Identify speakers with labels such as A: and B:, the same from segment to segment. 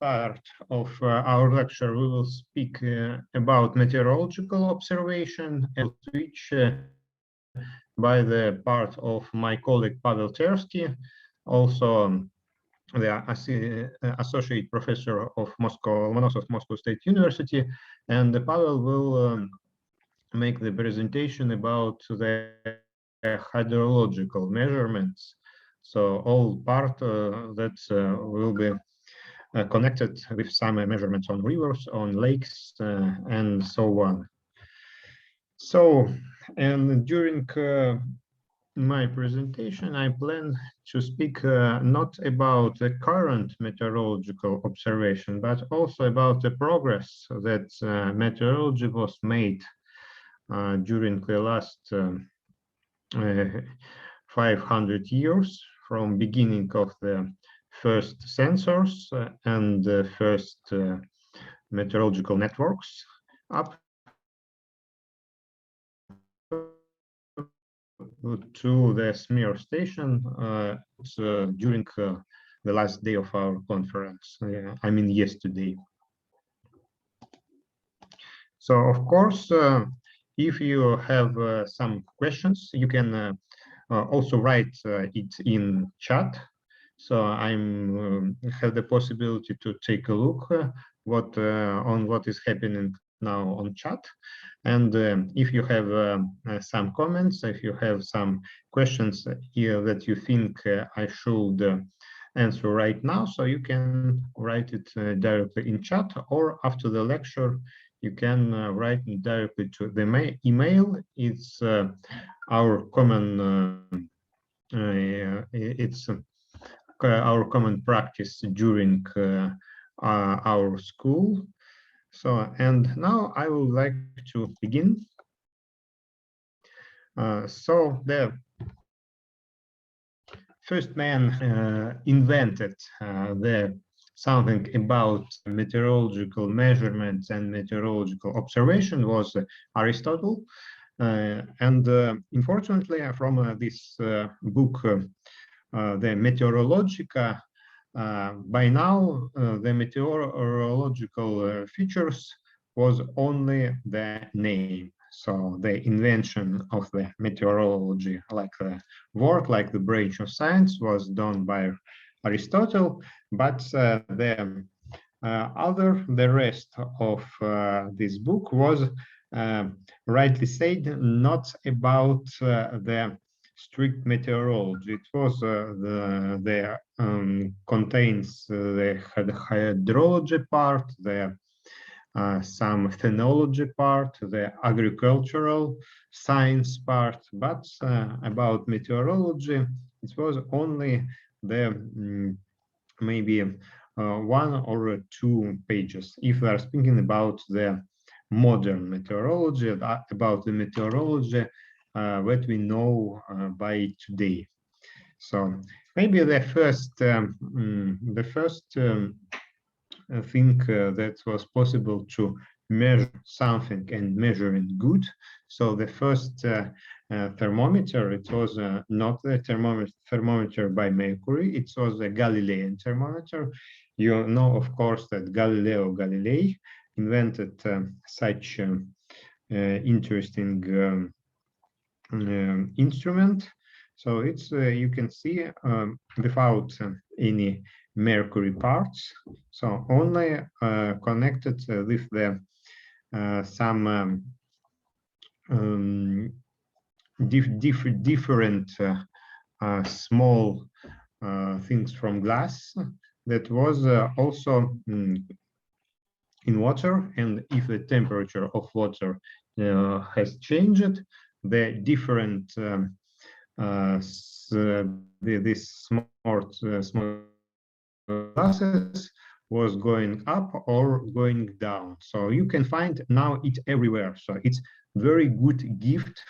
A: part of our lecture, we will speak about meteorological observation and switch by the part of my colleague Pavel Tersky, also the associate professor of Lomonosov Moscow State University, and Pavel will make the presentation about the hydrological measurements. So all part that will be connected with some measurements on rivers, on lakes, and so on. So, and during my presentation, I plan to speak not about the current meteorological observation, but also about the progress that meteorology was made during the last 500 years, from beginning of the first sensors and the first meteorological networks up to the smear station during the last day of our conference, I mean yesterday. So of course, if you have some questions, you can also write it in chat. So I'm have the possibility to take a look on what is happening now on chat. And if you have some comments, if you have some questions here that you think I should answer right now, so you can write it directly in chat, or after the lecture, you can write it directly to the email. It's our common our common practice during our school. So, and now I would like to begin. So the first man invented something about meteorological measurements and meteorological observation was Aristotle. And unfortunately, from this book, the Meteorological, by now the meteorological features was only the name. So the invention of the meteorology, like the word, like the branch of science, was done by Aristotle, but the rest of this book was rightly said not about the strict meteorology. It was contains the hydrology part, the some phenology part, the agricultural science part, but about meteorology, it was only the maybe 1 or 2 pages. If we are speaking about the modern meteorology, about the meteorology what we know by today. So maybe the first thing that was possible to measure something and measure it good. So the first thermometer, it was not the thermometer by mercury, it was a Galilean thermometer. You know, of course, that Galileo Galilei invented such interesting instrument. So it's you can see without any mercury parts, so only connected with the some different small things from glass that was also in water, and if the temperature of water has changed, the different this small glasses was going up or going down. So you can find now it everywhere. So it's very good gift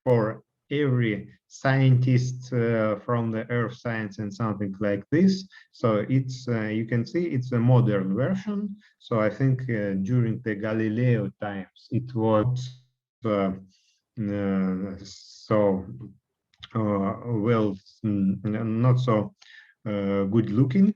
A: for every scientist from the earth science and something like this. So it's you can see it's a modern version. So I think during the Galileo times it was so well, not so good looking.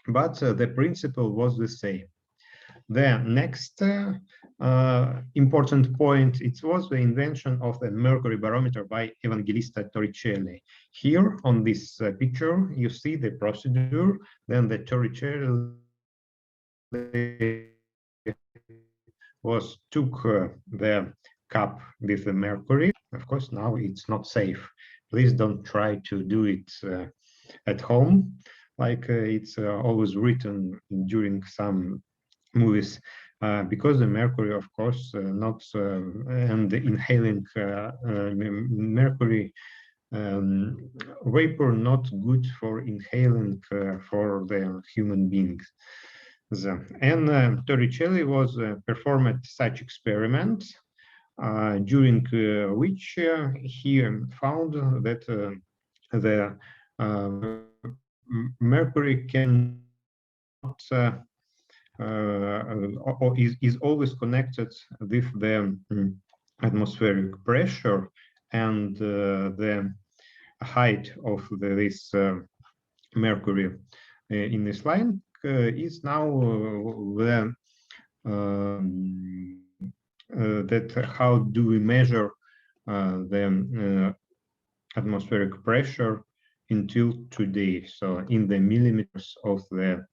A: but the principle was the same. The next important point, it was the invention of the mercury barometer by Evangelista Torricelli. Here on this picture, you see the procedure. Then the Torricelli took the cup with the mercury. Of course, now it's not safe. Please don't try to do it at home, like it's always written during some movies, because the mercury, of course, not and inhaling mercury vapor not good for inhaling for the human beings. And Torricelli was performed such experiments during which he found that the mercury cannot or is always connected with the atmospheric pressure, and the height of this mercury in this line is now the that how do we measure the atmospheric pressure until today. So in the millimeters of the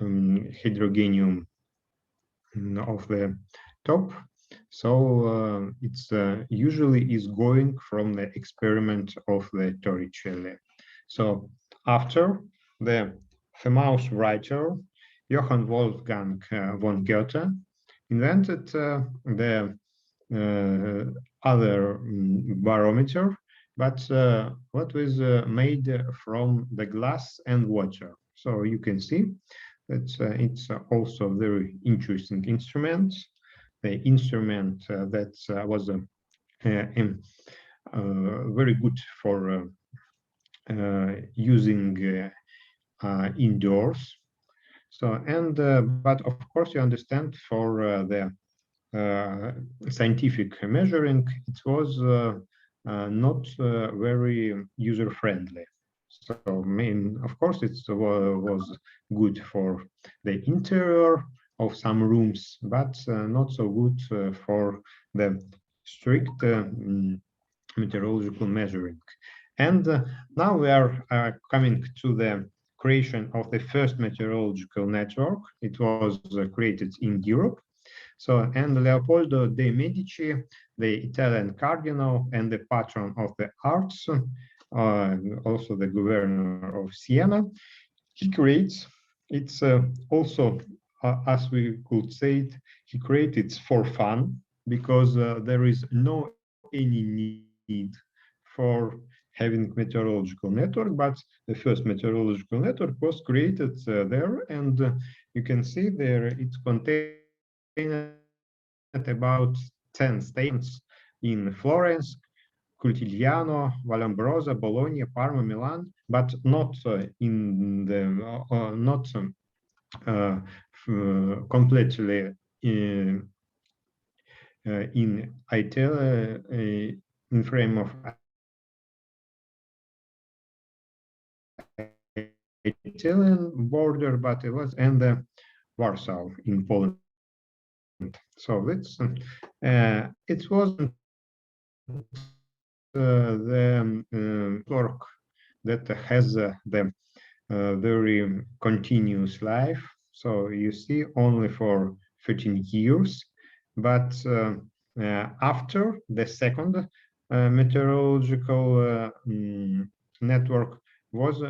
A: hydrogenium of the top. So it's usually is going from the experiment of the Torricelli. So after the famous writer Johann Wolfgang von Goethe invented the other barometer, but what was made from the glass and water. So you can see that it's also a very interesting instrument. The instrument that was very good for using indoors. So, and but of course you understand for the scientific measuring, it was not very user-friendly. So, of course, it was good for the interior of some rooms, but not so good for the strict meteorological measuring. And now we are coming to the creation of the first meteorological network. It was created in Europe. So, and Leopoldo de' Medici, the Italian cardinal and the patron of the arts, also the governor of Siena, he creates, it's also, as we could say it, he created it for fun, because there is no any need for having meteorological network, but the first meteorological network was created there, and you can see there it contains about 10 stations in Florence, Cultigliano, Vallombrosa, Bologna, Parma, Milan, but not in the not completely in Italy, in frame of Italian border, but it was and Warsaw in Poland. So it's it wasn't the network that has the very continuous life. So you see only for 13 years, but after the second meteorological network was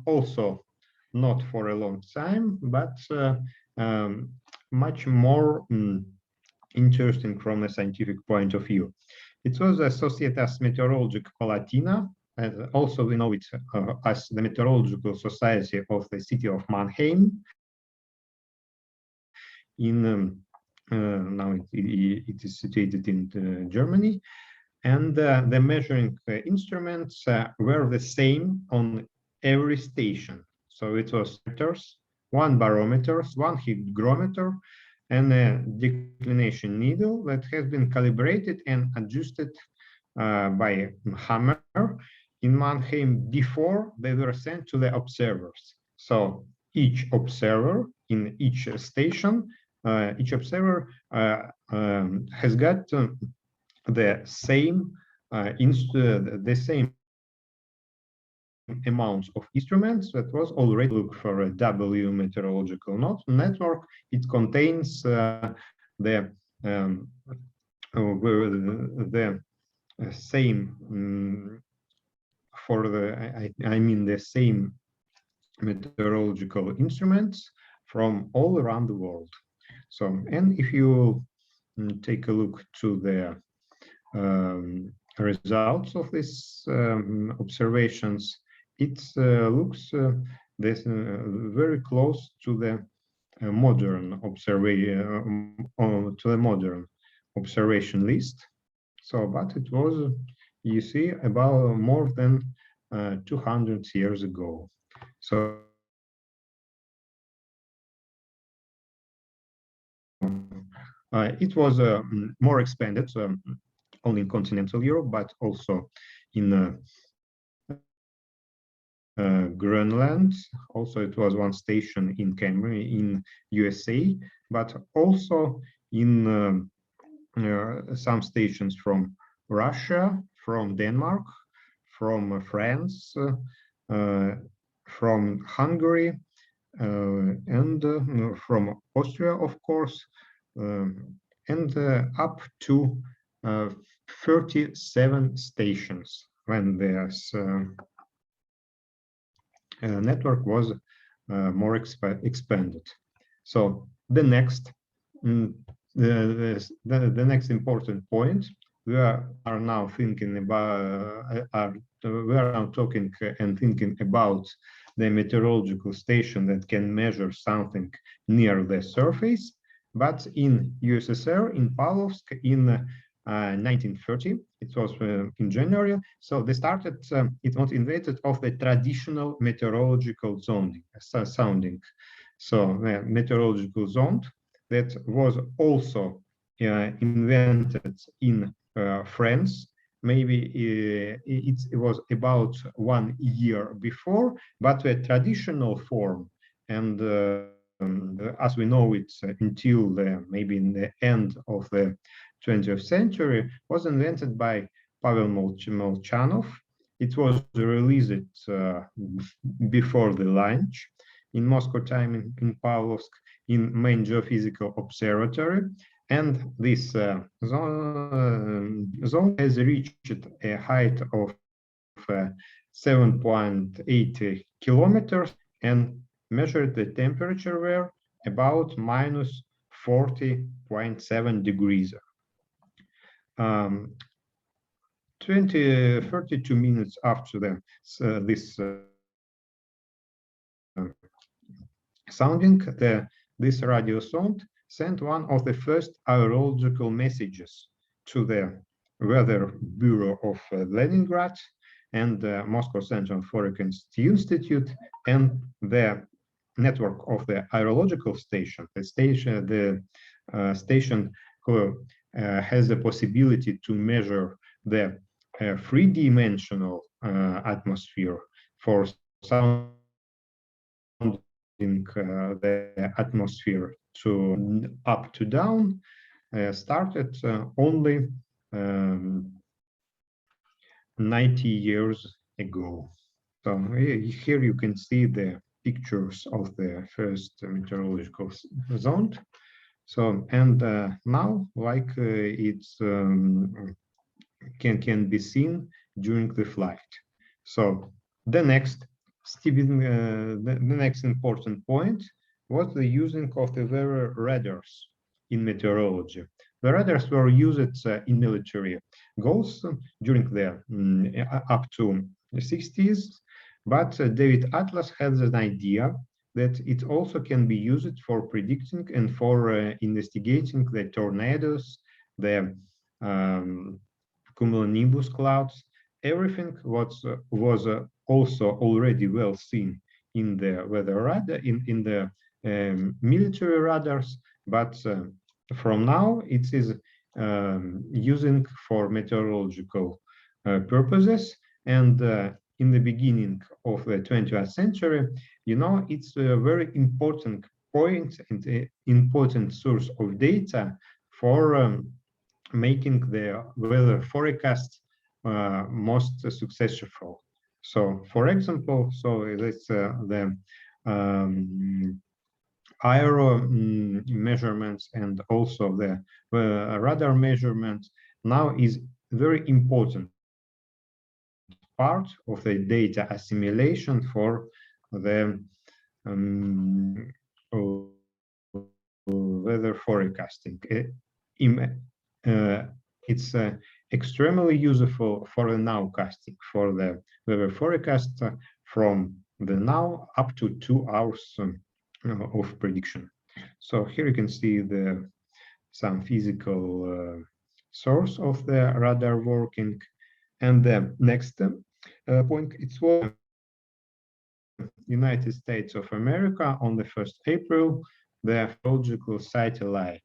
A: also not for a long time, but much more interesting from a scientific point of view. It was the Societas Meteorologica Palatina, and also we know it as the Meteorological Society of the city of Mannheim. In now it is situated in Germany, and the measuring instruments were the same on every station. So it was one barometer, one hygrometer, and a declination needle that has been calibrated and adjusted by hammer in Mannheim before they were sent to the observers. So each observer in each station, each observer has got the same amount of instruments that was already look for a W meteorological network. It contains the same for the I mean the same meteorological instruments from all around the world. So, and if you take a look to the results of these observations, it looks this very close to the modern observation list. So, but it was, you see, about more than 200 years ago. So it was more expanded only in continental Europe, but also in Greenland. Also, it was one station in Cambridge in USA, but also in some stations from Russia, from Denmark, from France, from Hungary, and from Austria, of course, and up to 37 stations when this network was more expanded. So the next, the next important point, we are now thinking about, we are now talking and thinking about the meteorological station that can measure something near the surface. But in USSR, in Pavlovsk, in 1930, it was in January. So they started, it was invented of the traditional meteorological sounding. So meteorological zone that was also invented in France. Maybe it was about 1 year before, but the traditional form, and as we know it until maybe in the end of the 20th century, was invented by Pavel Molchanov. It was released before the launch in Moscow time in Pavlovsk in main geophysical observatory. And this zone has reached a height of 7.8 kilometers and measured the temperature were about minus 40.7 degrees. 32 minutes after this sounding, this radio sound sent one of the first hydrological messages to the Weather Bureau of Leningrad and Moscow Central Forecast Institute, and the network of the hydrological station. The station has the possibility to measure the three-dimensional atmosphere for sounding the atmosphere to up to down, started only 90 years ago. So here you can see the pictures of the first meteorological zone. So, and now, like it's can be seen during the flight. So the next the next important point was the using of the weather radars in meteorology. The radars were used in military goals during the up to the 60s, but David Atlas has an idea that it also can be used for predicting and for investigating the tornadoes, the cumulonimbus clouds. Everything was also already well seen in the weather radar, in the military radars, but from now it is using for meteorological purposes. And in the beginning of the 20th century, it's a very important point and important source of data for making the weather forecast most successful. So, for example, that's the aero measurements and also the radar measurements now is very important part of the data assimilation for the weather forecasting. It's extremely useful for the nowcasting, for the weather forecast from the now up to 2 hours of prediction. So here you can see some physical source of the radar working. And the next point, it was United States of America on the 1st April, the meteorological satellite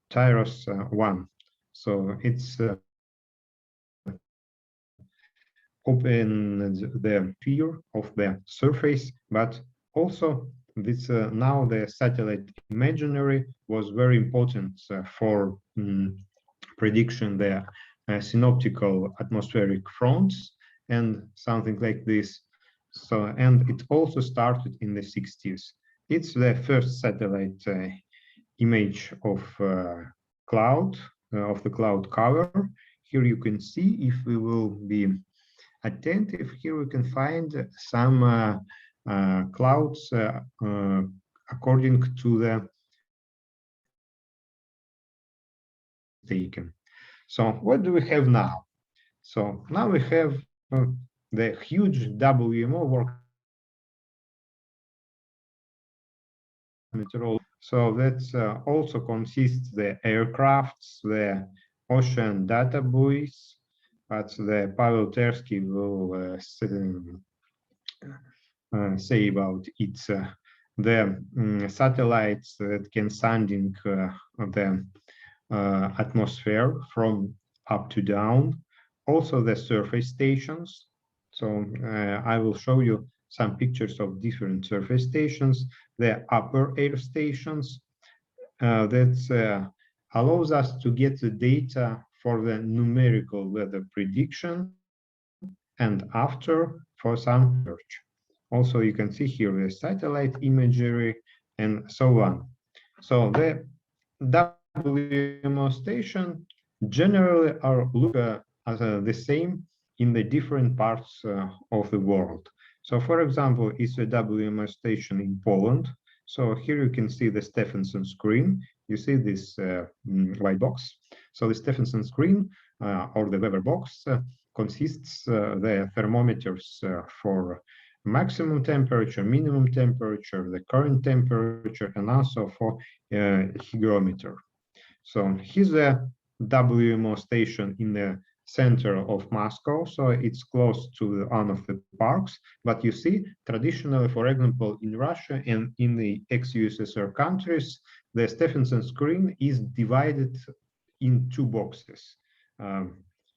A: TIROS-1. So it's open the sphere of the surface, but also this now the satellite imagery was very important for prediction the synoptical atmospheric fronts and something like this. So, and it also started in the 60s. It's the first satellite image of cloud, of the cloud cover. Here you can see, if we will be attentive, here we can find some clouds according to the taken. So what do we have now? So now we have the huge WMO work meteorology. So that also consists the aircrafts, the ocean data buoys, but the Pavel Tersky will say about it. The satellites that can sounding the atmosphere from up to down, also the surface stations. So I will show you some pictures of different surface stations, the upper air stations that allows us to get the data for the numerical weather prediction and after for some search. Also, you can see here the satellite imagery and so on. So the WMO station generally are look as the same in the different parts of the world. So for example, it's a WMO station in Poland. So here you can see the Stephenson screen. You see this white box. So the Stephenson screen or the weather box consists the thermometers for maximum temperature, minimum temperature, the current temperature, and also for hygrometer. So here's a WMO station in the center of Moscow, so it's close to one of the parks. But you see, traditionally, for example, in Russia and in the ex-USSR countries, the Stephenson screen is divided in two boxes.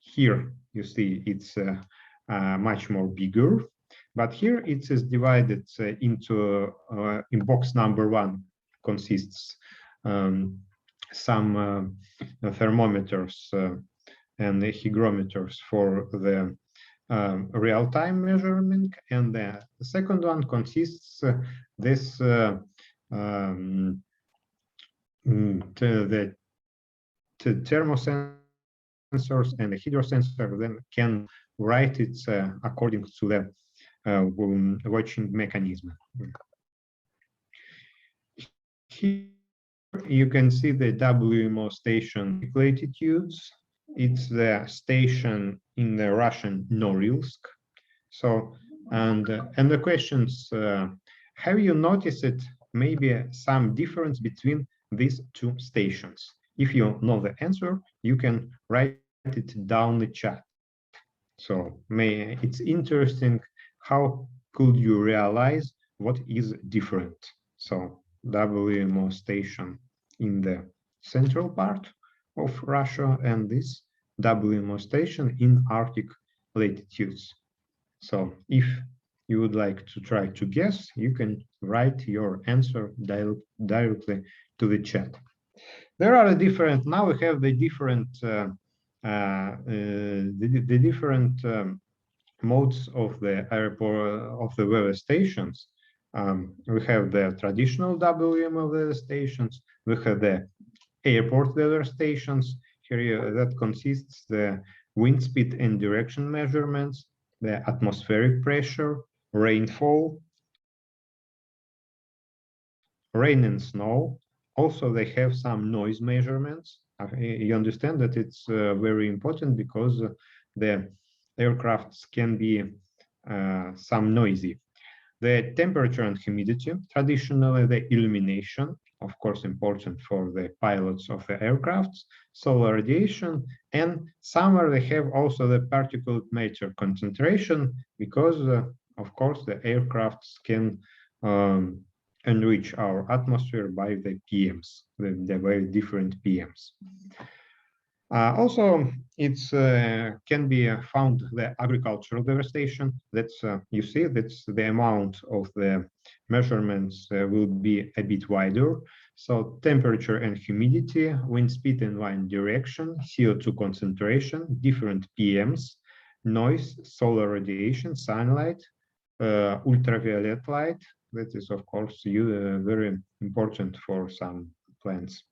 A: Here you see it's much more bigger, but here it is divided into in box number 1 consists some thermometers and the hygrometers for the real-time measurement, and the second one consists this the thermosensors and the hydrosensor then can write it according to the watching mechanism. Here you can see the WMO station latitudes. It's the station in the Russian Norilsk. So, and the questions, have you noticed it maybe some difference between these two stations? If you know the answer, you can write it down the chat. So it's interesting, how could you realize what is different? So WMO station in the central part of Russia and this WMO station in Arctic latitudes. So if you would like to try to guess, you can write your answer directly to the chat. There are different. Now we have the different the different modes of the airport of the weather stations. We have the traditional WMO weather stations. We have the airport weather stations. Here that consists the wind speed and direction measurements, the atmospheric pressure, rainfall, rain and snow. Also, they have some noise measurements. You understand that it's very important because the aircrafts can be some noisy. The temperature and humidity, traditionally the illumination, of course important for the pilots of the aircrafts, solar radiation, and somewhere they have also the particulate matter concentration because, of course, the aircrafts can enrich our atmosphere by the PMs, the very different PMs. Also, it's can be found the agricultural devastation. That's you see that's the amount of the measurements will be a bit wider. So temperature and humidity, wind speed and wind direction, CO2 concentration, different PMs, noise, solar radiation, sunlight, ultraviolet light. That is, of course, very important for some plants.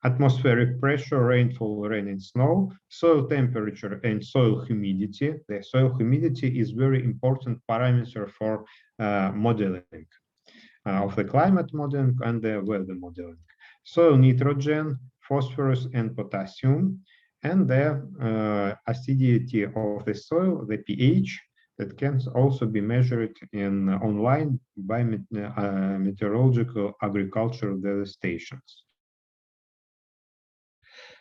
A: Atmospheric pressure, rainfall, rain and snow, soil temperature and soil humidity. The soil humidity is very important parameter for modeling of the climate modeling and the weather modeling. Soil nitrogen, phosphorus and potassium, and the acidity of the soil, the pH, that can also be measured in online by meteorological agricultural weather stations.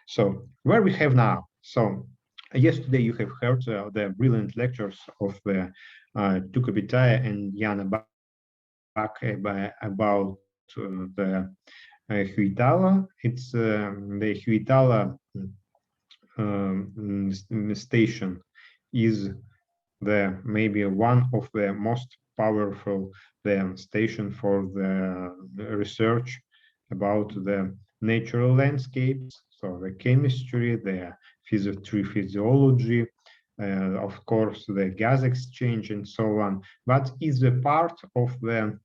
A: So where we have now, so yesterday you have heard the brilliant lectures of the Tuka Bitaya and Jana Bak about the Huitala. It's the Huitala station is the maybe one of the most powerful station for the research about the natural landscapes, so the chemistry, the physiology, of course, the gas exchange and so on, but is a part of the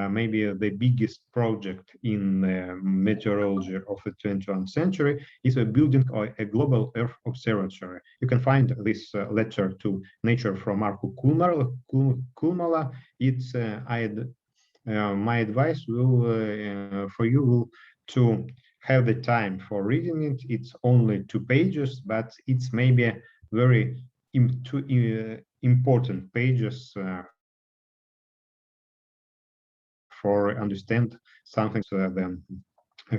A: maybe the biggest project in meteorology of the 21st century is a building a global Earth observatory. You can find this letter to Nature from Marco Kulmala. It's my advice will for you will to have the time for reading it. It's only 2 pages, but it's maybe very important pages for understand something the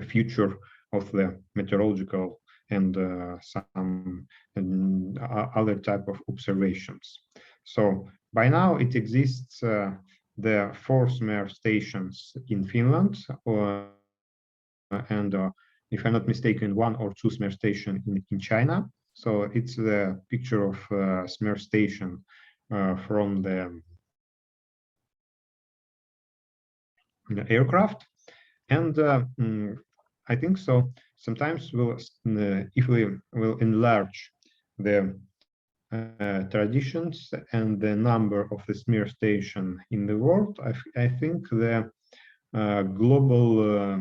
A: future of the meteorological and some other type of observations. So by now it exists the 4 SMER stations in Finland, and if I'm not mistaken, 1 or 2 SMER station in China. So it's the picture of SMER station from the aircraft, and I think so. Sometimes we'll, if we will enlarge the traditions and the number of the SMER station in the world, I think the global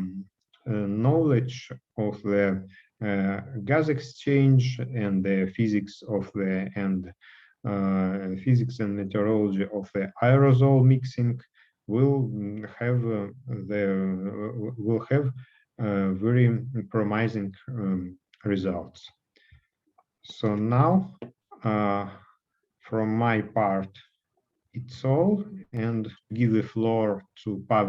A: knowledge of the gas exchange and the physics of the physics and meteorology of the aerosol mixing will have very promising results. So now, from my part, it's all, and give the floor to Pavel